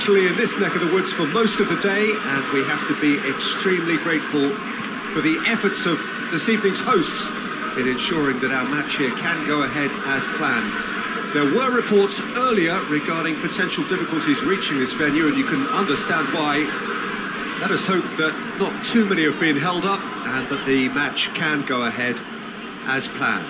certainly in this neck of the woods for most of the day, and we have to be extremely grateful for the efforts of this evening's hosts in ensuring that our match here can go ahead as planned. There were reports earlier regarding potential difficulties reaching this venue, and you can understand why. Let us hope that not too many have been held up and that the match can go ahead as planned.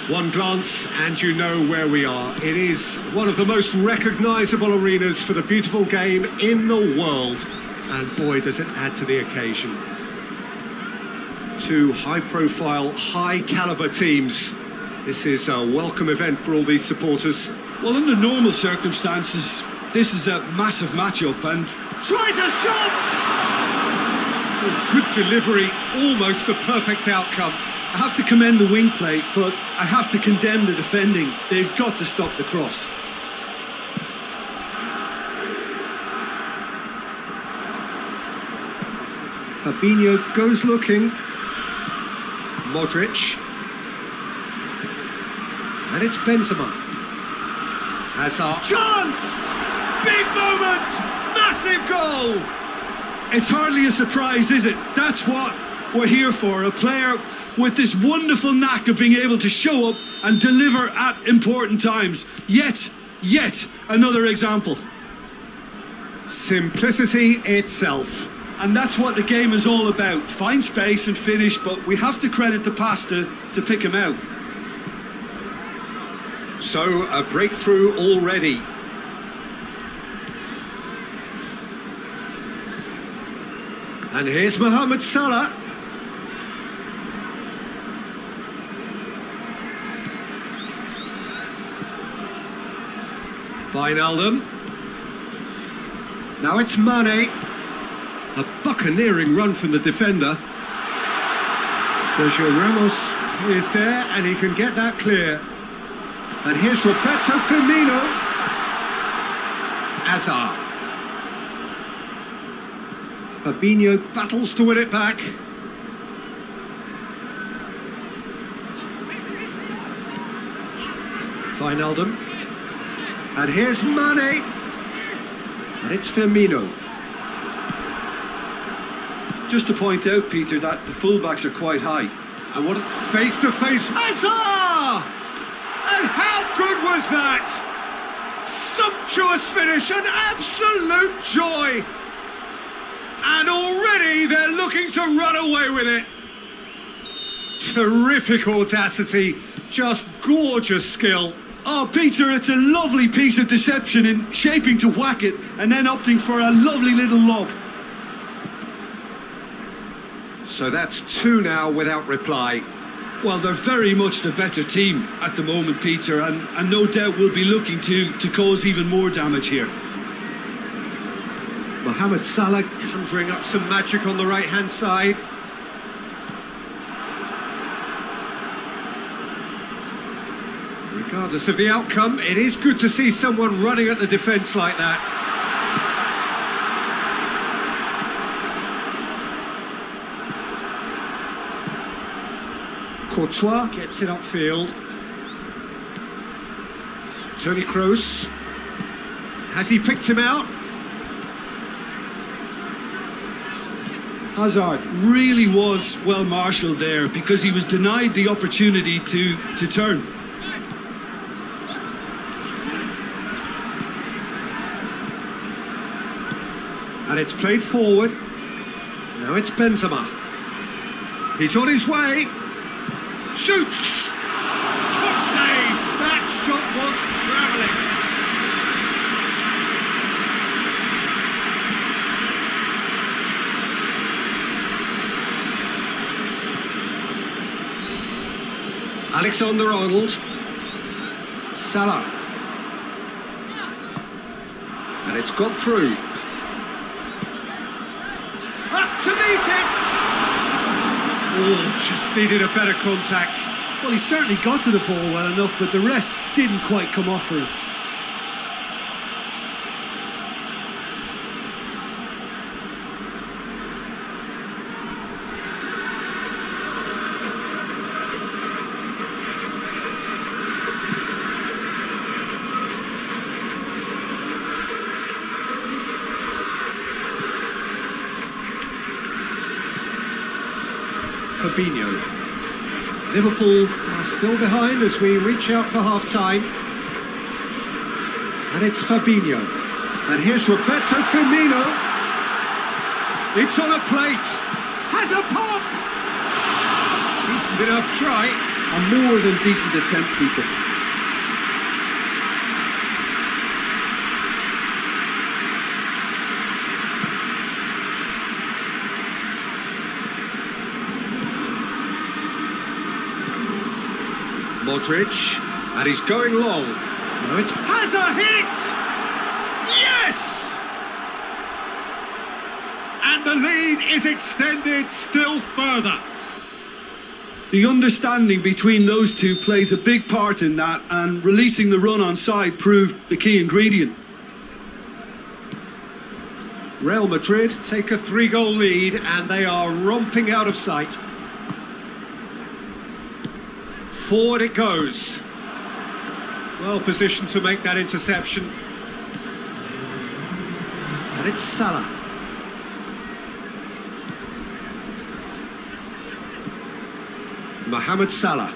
One glance and you know where we are. It is one of the most recognisable arenas for the beautiful game in the world, and boy does it add to the occasion. Two high-profile, high-calibre teams. This is a welcome event for all these supporters. Well, under normal circumstances, this is a massive matchup, and tries a shot! Oh, good delivery, almost the perfect outcome. I have to commend the wing play, but I have to condemn the defending. They've got to stop the cross. Fabinho goes looking. Modric. And it's Benzema. Hazard. Chance! Big moment! Massive goal! It's hardly a surprise, is it? That's what we're here for. A player with this wonderful knack of being able to show up and deliver at important times. Yet another example. Simplicity itself. And that's what the game is all about. Find space and finish, but we have to credit the pass to pick him out. So, a breakthrough already. And here's Mohamed Salah. Wijnaldum. Now it's Mane. A buccaneering run from the defender. Sergio Ramos is there and he can get that clear. And here's Roberto Firmino. Hazard. Fabinho battles to win it back. Wijnaldum. And here's Mane. And it's Firmino. Just to point out, Peter, that the fullbacks are quite high. And what face-to-face... Hazard! And how good was that? Sumptuous finish, an absolute joy! And already they're looking to run away with it. Terrific audacity, just gorgeous skill. Oh, Peter, it's a lovely piece of deception in shaping to whack it and then opting for a lovely little lob. So that's two now without reply. Well, they're very much the better team at the moment, Peter, and no doubt will be looking to cause even more damage here. Mohamed Salah conjuring up some magic on the right-hand side. Regardless of the outcome, it is good to see someone running at the defence like that. Courtois gets it upfield. Toni Kroos. Has he picked him out? Hazard really was well marshalled there because he was denied the opportunity to turn. And it's played forward. Now it's Benzema. He's on his way. Shoots! Top save! That shot was travelling. Alexander-Arnold. Salah. And it's got through. Up to meet it! Oh, just needed a better contact. Well, he certainly got to the ball well enough, but the rest didn't quite come off for him. Fabinho. Liverpool are still behind as we reach out for half-time. And it's Fabinho. And here's Roberto Firmino. It's on a plate. Has a pop! Decent enough try. A more than decent attempt, Peter. Modric, and he's going long. No, it's has a hit! Yes! And the lead is extended still further. The understanding between those two plays a big part in that, and releasing the run on side proved the key ingredient. Real Madrid take a 3-goal lead, and they are romping out of sight. Forward it goes. Well positioned to make that interception. And it's Salah. Mohamed Salah.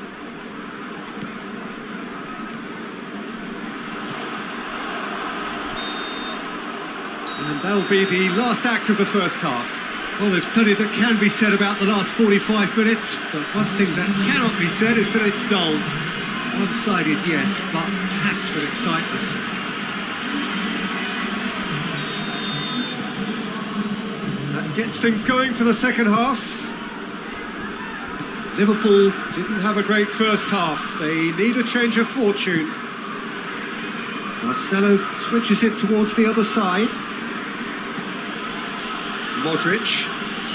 And that'll be the last act of the first half. Well, there's plenty that can be said about the last 45 minutes, but one thing that cannot be said is that it's dull. One-sided, yes, but packed with excitement. That gets things going for the second half. Liverpool didn't have a great first half. They need a change of fortune. Marcelo switches it towards the other side. Modric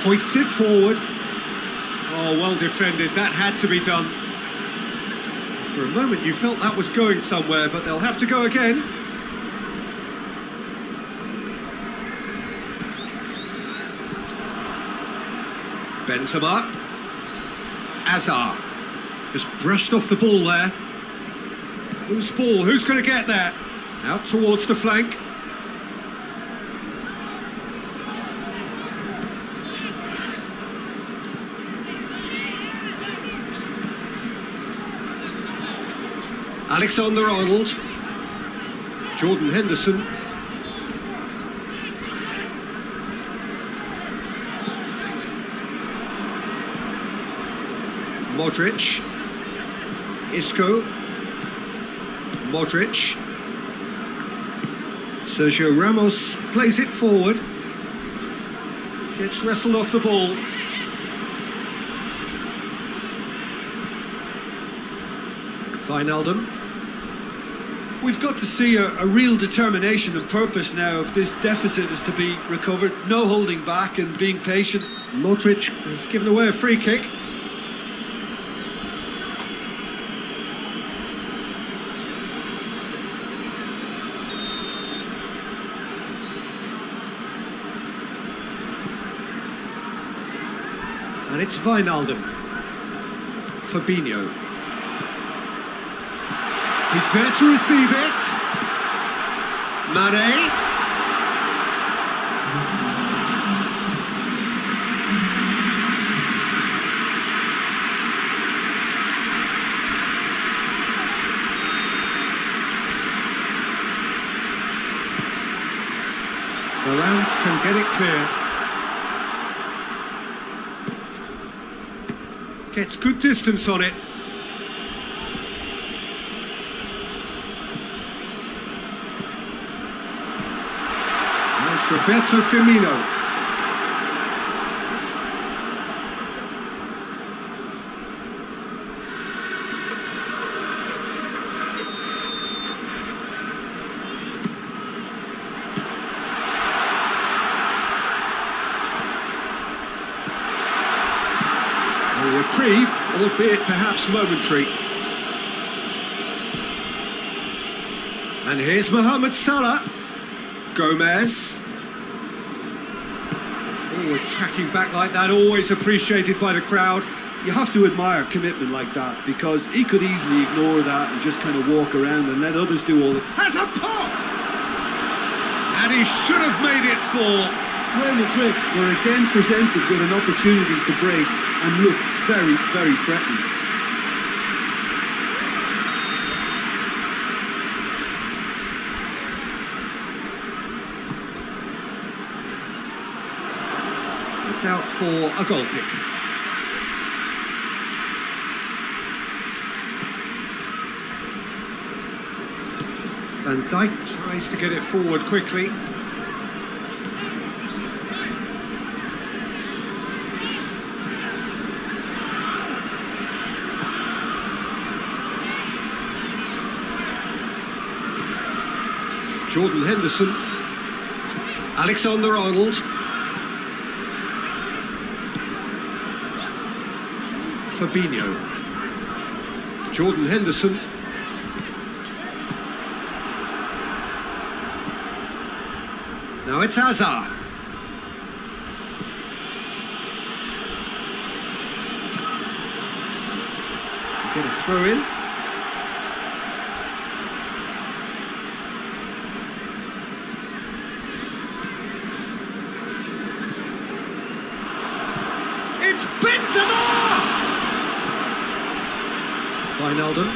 hoists it forward. Oh, well defended. That had to be done. For a moment you felt that was going somewhere, but they'll have to go again. Benzema. Azar. Just brushed off the ball there. Whose ball? Who's going to get there? Out towards the flank. Alexander-Arnold, Jordan Henderson, Modric, Isco, Modric, Sergio Ramos plays it forward, gets wrestled off the ball. Wijnaldum. We've got to see a real determination and purpose now if this deficit is to be recovered. No holding back and being patient. Modric has given away a free kick. And it's Wijnaldum. Fabinho. He's there to receive it. Mane. Varane can get it clear. Gets good distance on it. Roberto Firmino. A reprieve, albeit perhaps momentary. And here's Mohamed Salah. Gomez. Forward tracking back like that, always appreciated by the crowd. You have to admire commitment like that, because he could easily ignore that and just kind of walk around and let others do all the... Has a pop! And he should have made it fall. Real Madrid were again presented with an opportunity to break, and look, very, very threatening. It's out for a goal kick. Van Dijk tries to get it forward quickly. Jordan Henderson. Alexander-Arnold. Fabinho. Jordan Henderson. Now it's Hazard. Get a throw in. It's Benzema! Wijnaldum.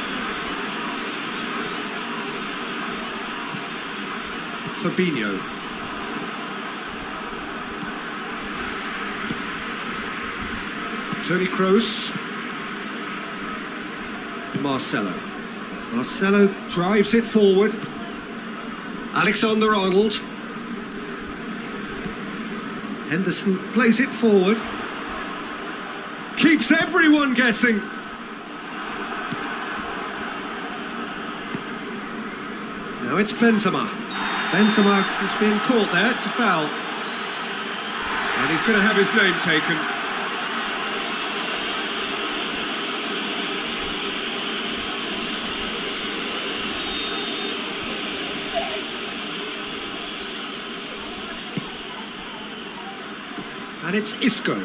Fabinho. Toni Kroos. Marcelo. Marcelo drives it forward. Alexander-Arnold. Henderson plays it forward. Keeps everyone guessing. Now it's Benzema. Benzema has been caught there, it's a foul. And he's going to have his name taken. And it's Isco.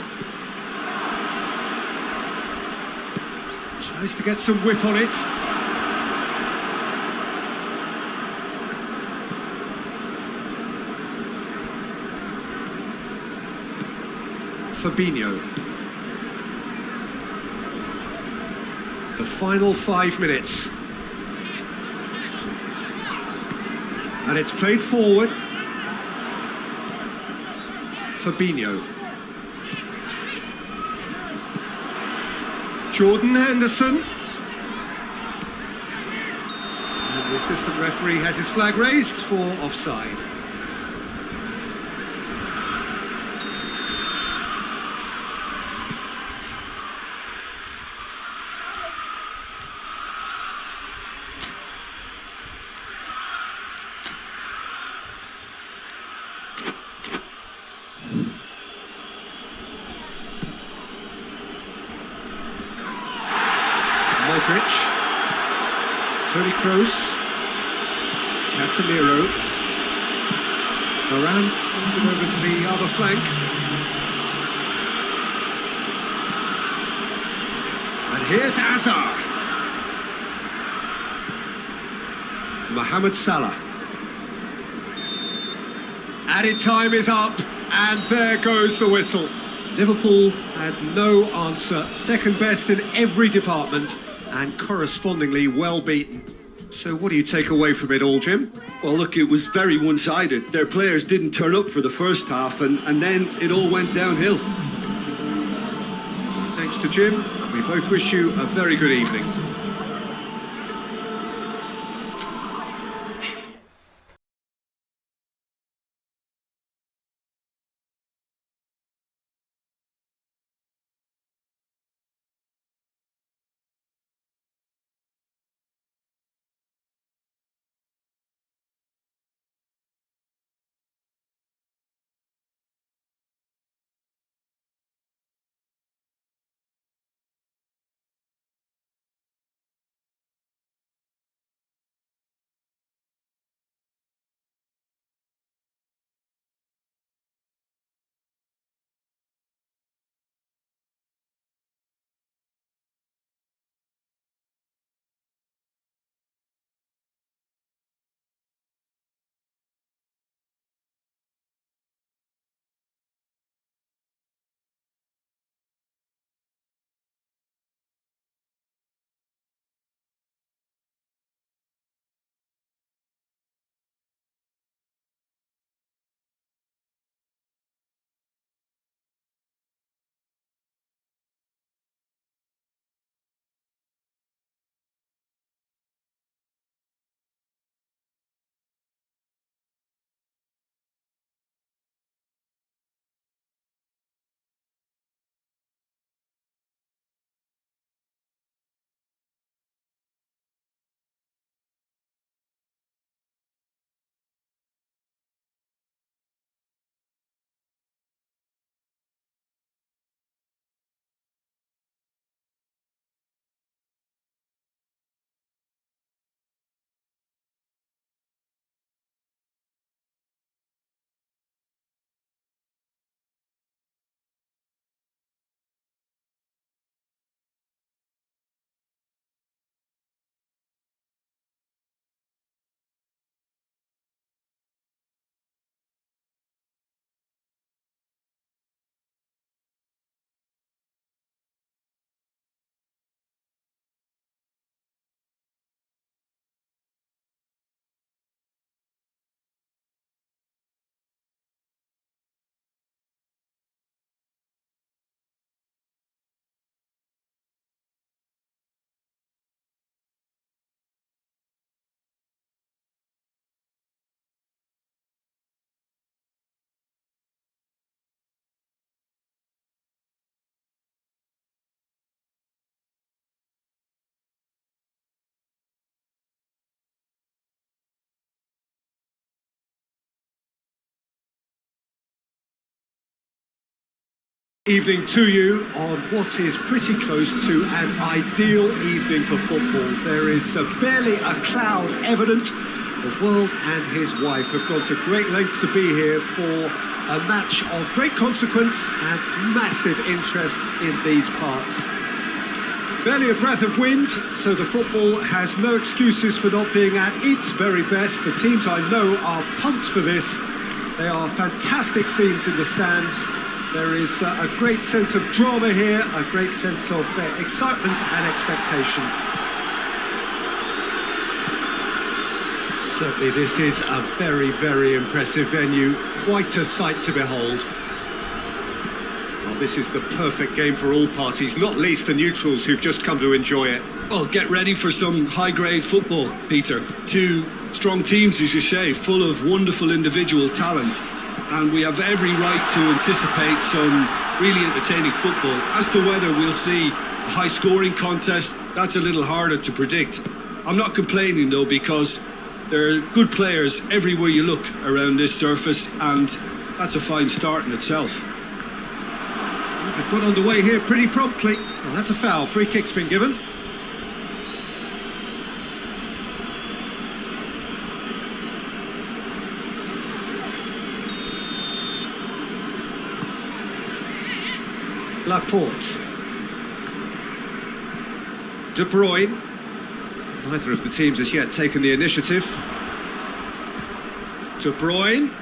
Tries to get some whip on it. Fabinho. The final 5 minutes. And it's played forward. Fabinho. Jordan Henderson. And the assistant referee has his flag raised for offside. Modric, Toni Kroos, Casemiro, Varane moves it over to the other flank. And here's Hazard. Mohamed Salah. Added time is up, and there goes the whistle. Liverpool had no answer, second best in every department, and correspondingly well beaten. So what do you take away from it all, Jim? Well, look, it was very one-sided. Their players didn't turn up for the first half, and then it all went downhill. Thanks to Jim. We both wish you a very good evening. Evening to you on what is pretty close to an ideal evening for football. There is barely a cloud evident. The world and his wife have gone to great lengths to be here for a match of great consequence and massive interest in these parts. Barely a breath of wind, so the football has no excuses for not being at its very best. The teams I know are pumped for this. They are fantastic scenes in the stands. There is a great sense of drama here, a great sense of excitement and expectation. Certainly this is a very, very impressive venue, quite a sight to behold. Well, this is the perfect game for all parties, not least the neutrals who've just come to enjoy it. Well, get ready for some high-grade football, Peter. Two strong teams, as you say, full of wonderful individual talent. And we have every right to anticipate some really entertaining football. As to whether we'll see a high-scoring contest, that's a little harder to predict. I'm not complaining, though, because there are good players everywhere you look around this surface, and that's a fine start in itself. They've got underway here pretty promptly. Well, that's a foul. Free kick's been given. Laporte. De Bruyne. Neither of the teams has yet taken the initiative. De Bruyne.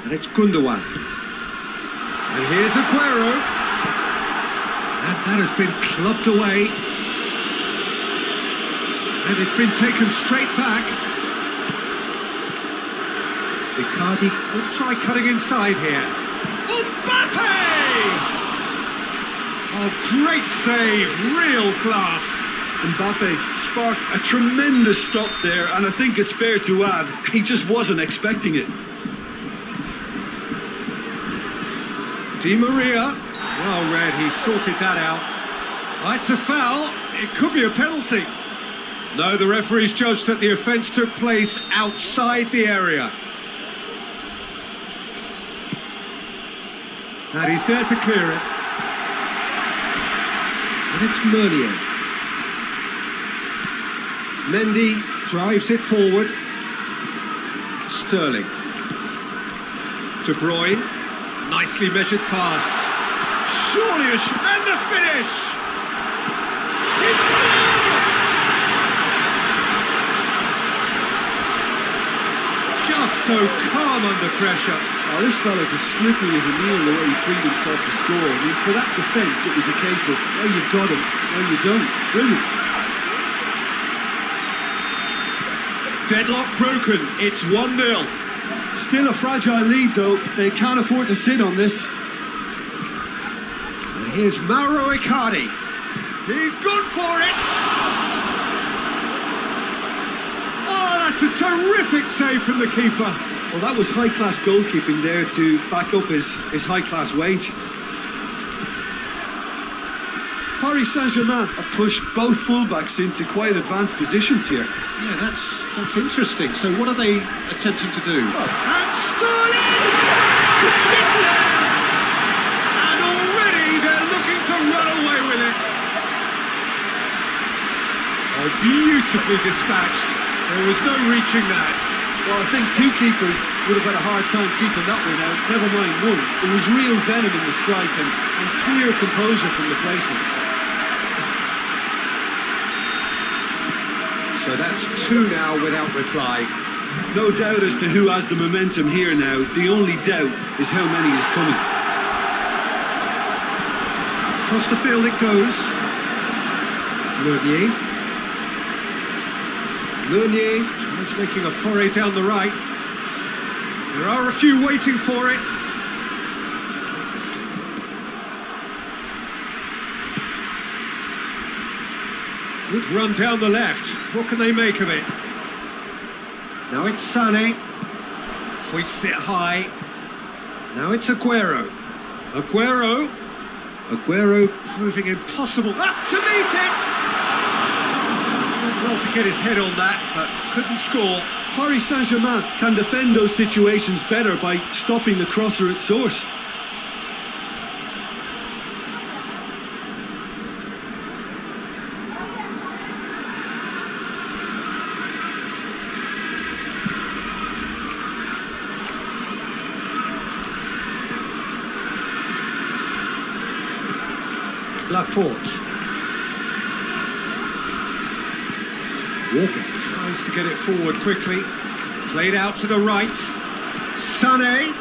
And it's Gundogan. And here's Aguero. And that has been clubbed away. And it's been taken straight back. Icardi could try cutting inside here. Mbappe! Oh, great save, real class. Mbappe sparked a tremendous stop there, and I think it's fair to add, he just wasn't expecting it. Di Maria, well read, he sorted that out. Oh, it's a foul, it could be a penalty. No, the referee's judged that the offence took place outside the area. And he's there to clear it. And it's Meunier. Mendy drives it forward. Sterling. De Bruyne. Nicely measured pass. Surely and the finish! It's scored! Just so calm under pressure. Oh, this fella's as slippery as a needle the way he freed himself to score. I mean, for that defence, it was a case of, oh, you've got him, no, you don't. Brilliant. Deadlock broken, it's 1-0. Still a fragile lead, though. They can't afford to sit on this. And here's Mauro Icardi. He's gone for it! Oh, that's a terrific save from the keeper. Well, that was high-class goalkeeping there to back up his high-class wage. Paris Saint-Germain have pushed both fullbacks into quite advanced positions here. Yeah, that's interesting. So what are they attempting to do? Oh. And Sterling! And already they're looking to run away with it. Oh, beautifully dispatched. There was no reaching that. Well, I think two keepers would have had a hard time keeping that one out, never mind one. There was real venom in the strike and clear composure from the placement. So that's two now without reply. No doubt as to who has the momentum here now. The only doubt is how many is coming. Across the field it goes. Meunier tries making a foray down the right. There are a few waiting for it. Good run down the left. What can they make of it? Now it's Sané. Hoists it high. Now it's Aguero. Aguero proving impossible. Up to meet it! Well to get his head on that, but couldn't score. Paris Saint-Germain can defend those situations better by stopping the crosser at source. Laporte. Walker tries to get it forward quickly. Played out to the right. Sané.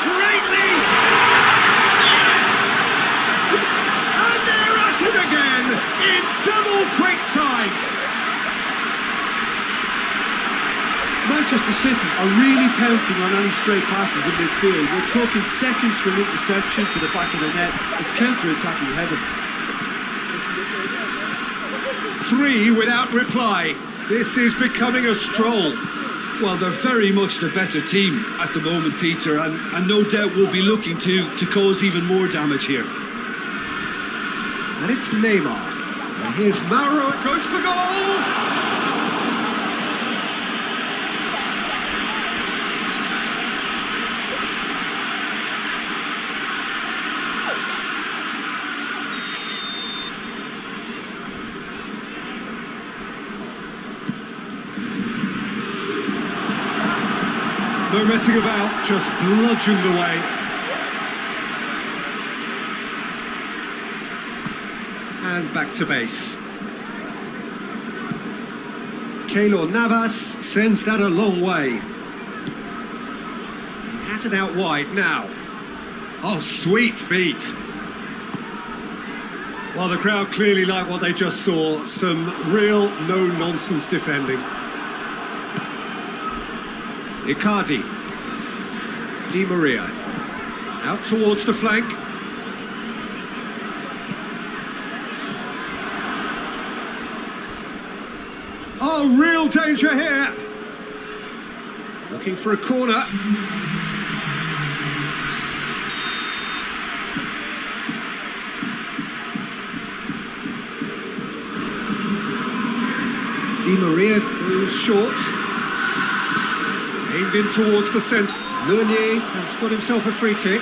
Greatly! Yes! And they're at it again in double quick time. Manchester City are really pouncing on any stray passes in midfield. We're talking seconds from interception to the back of the net. It's counter-attacking heaven. 3 without reply. This is becoming a stroll. Well, they're very much the better team at the moment, Peter, and no doubt will be looking to cause even more damage here. And it's Neymar. And here's Mauro, it goes for goal! No messing about, just bludgeoned away. And back to base. Keylor Navas sends that a long way. He has it out wide now. Oh, sweet feet. Well, the crowd clearly like what they just saw. Some real no-nonsense defending. Icardi. Di Maria. Out towards the flank. Oh, real danger here. Looking for a corner. Di Maria goes short. Aimed in towards the centre. Meunier has got himself a free kick.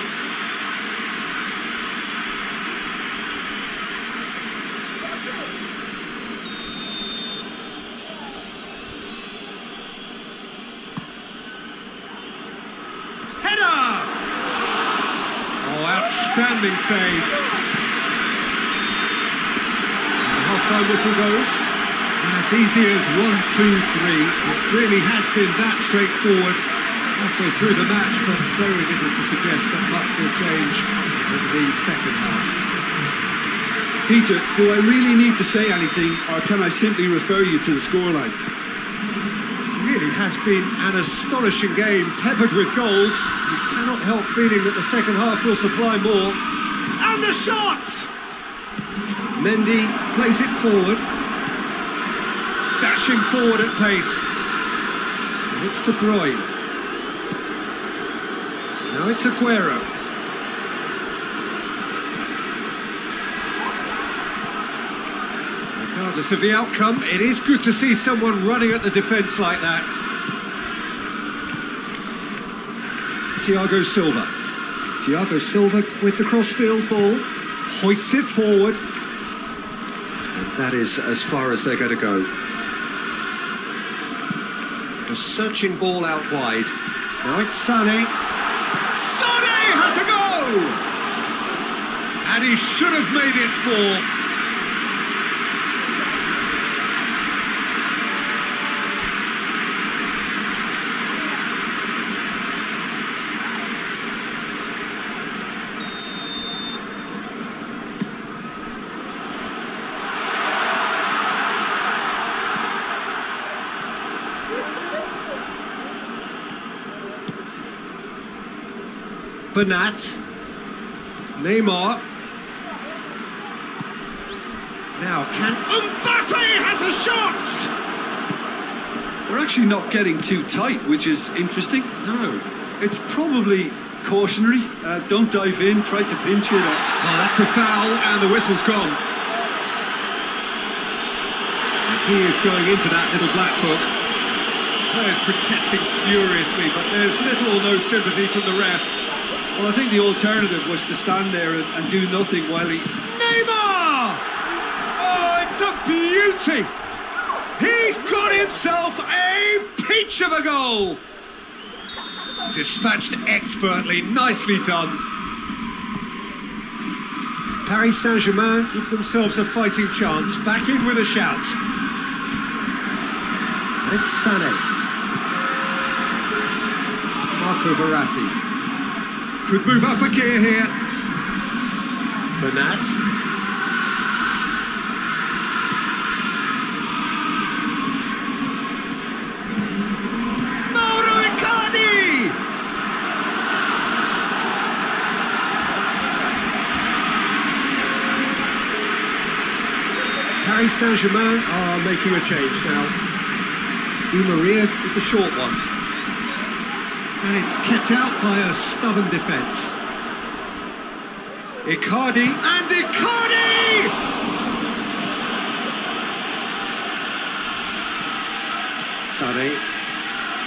Header! Oh, outstanding save. And the half-time whistle goes. As easy as 1, 2, 3. It really has been that straightforward halfway through the match, but very little to suggest that much will change in the second half. Peter, do I really need to say anything, or can I simply refer you to the scoreline? It really has been an astonishing game, peppered with goals. You cannot help feeling that the second half will supply more. And the shot! Mendy plays it forward. Dashing forward at pace. And it's De Bruyne. Now it's Aguero. Regardless of the outcome, it is good to see someone running at the defence like that. Thiago Silva. Thiago Silva with the crossfield ball. Hoists it forward. And that is as far as they're going to go. A searching ball out wide. Now it's Sané. Sané has a go! And he should have made it 4. Bernat. Neymar. Now can Mbappe has a shot! They're actually not getting too tight, which is interesting. No. It's probably cautionary. Don't dive in, try to pinch it. Oh, that's a foul, and the whistle's gone. And he is going into that little black book. Players protesting furiously, but there's little or no sympathy from the ref. Well, I think the alternative was to stand there and do nothing while he... Neymar! Oh, it's a beauty! He's got himself a peach of a goal! Dispatched expertly, nicely done. Paris Saint-Germain give themselves a fighting chance. Back in with a shout. And it's Sané. Marco Verratti. Could move up a gear here. Bernat. Paris Saint-Germain are making a change now. Di Maria with the short one. And it's kept out by a stubborn defence. Icardi, and Icardi!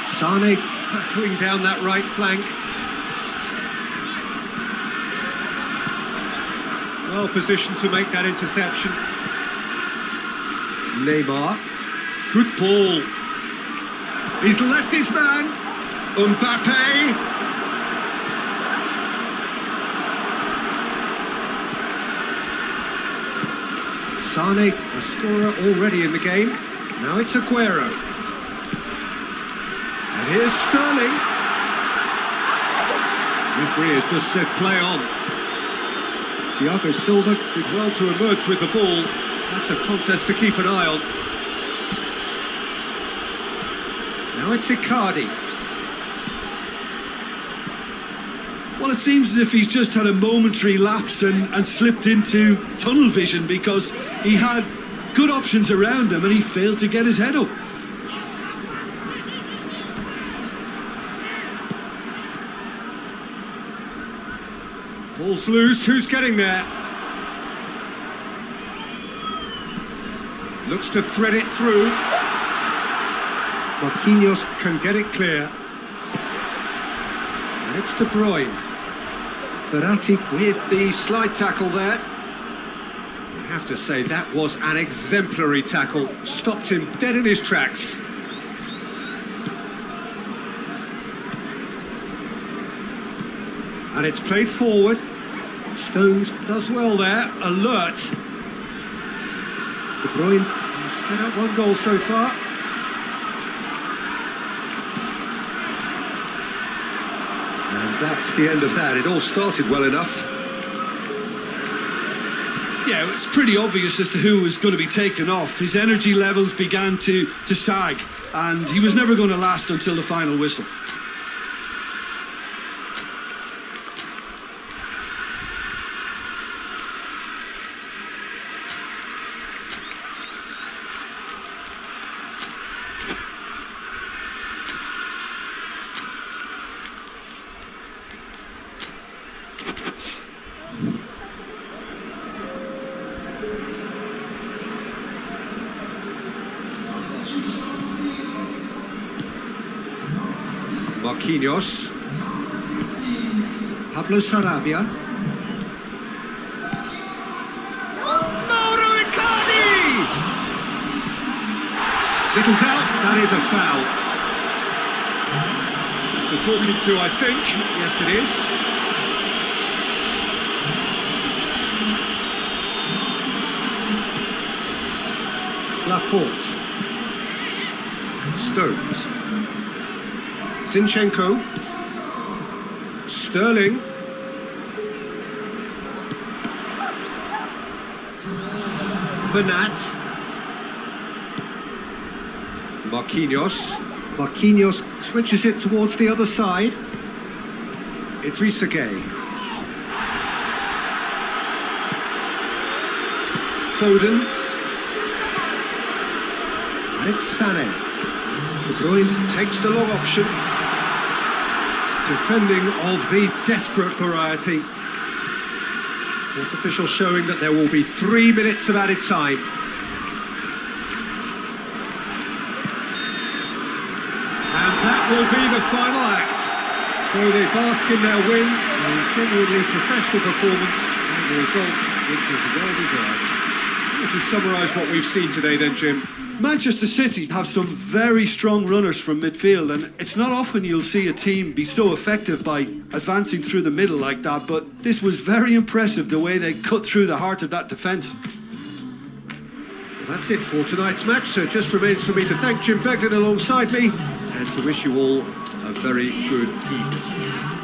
Sane battling down that right flank. Well positioned to make that interception. Neymar, good ball. He's left his man. Mbappe. Sane, a scorer already in the game. Now it's Aguero. And here's Sterling. Referee has just said play on. Thiago Silva did well to emerge with the ball. That's a contest to keep an eye on. Now it's Icardi. Well, it seems as if he's just had a momentary lapse and slipped into tunnel vision, because he had good options around him and he failed to get his head up. Ball's loose, who's getting there? Looks to thread it through. Marquinhos can get it clear. And it's De Bruyne. Verratti with the slide tackle there. I have to say, that was an exemplary tackle. Stopped him dead in his tracks. And it's played forward. Stones does well there. Alert. De Bruyne has set up one goal so far. And that's the end of that. It all started well enough. Yeah, it's pretty obvious as to who was going to be taken off. His energy levels began to sag, and he was never going to last until the final whistle. Marquinhos. Pablo Sarabia. Mauro Icardi! Little doubt, that is a foul. Just the talking to, I think. Yes, it is. Laporte. Stones. Zinchenko. Sterling. Bernat. Marquinhos. Marquinhos switches it towards the other side. Idrissa Gueye. Foden. And it's Sané. De Bruyne takes the long option. Defending of the desperate variety. Fourth official showing that there will be 3 minutes of added time. And that will be the final act. So they bask in their win, a genuinely professional performance, and the result which is well deserved. Would you summarise what we've seen today then, Jim? Manchester City have some very strong runners from midfield, and it's not often you'll see a team be so effective by advancing through the middle like that, but this was very impressive the way they cut through the heart of that defence. That's it for tonight's match, so it just remains for me to thank Jim Beglin alongside me and to wish you all a very good evening.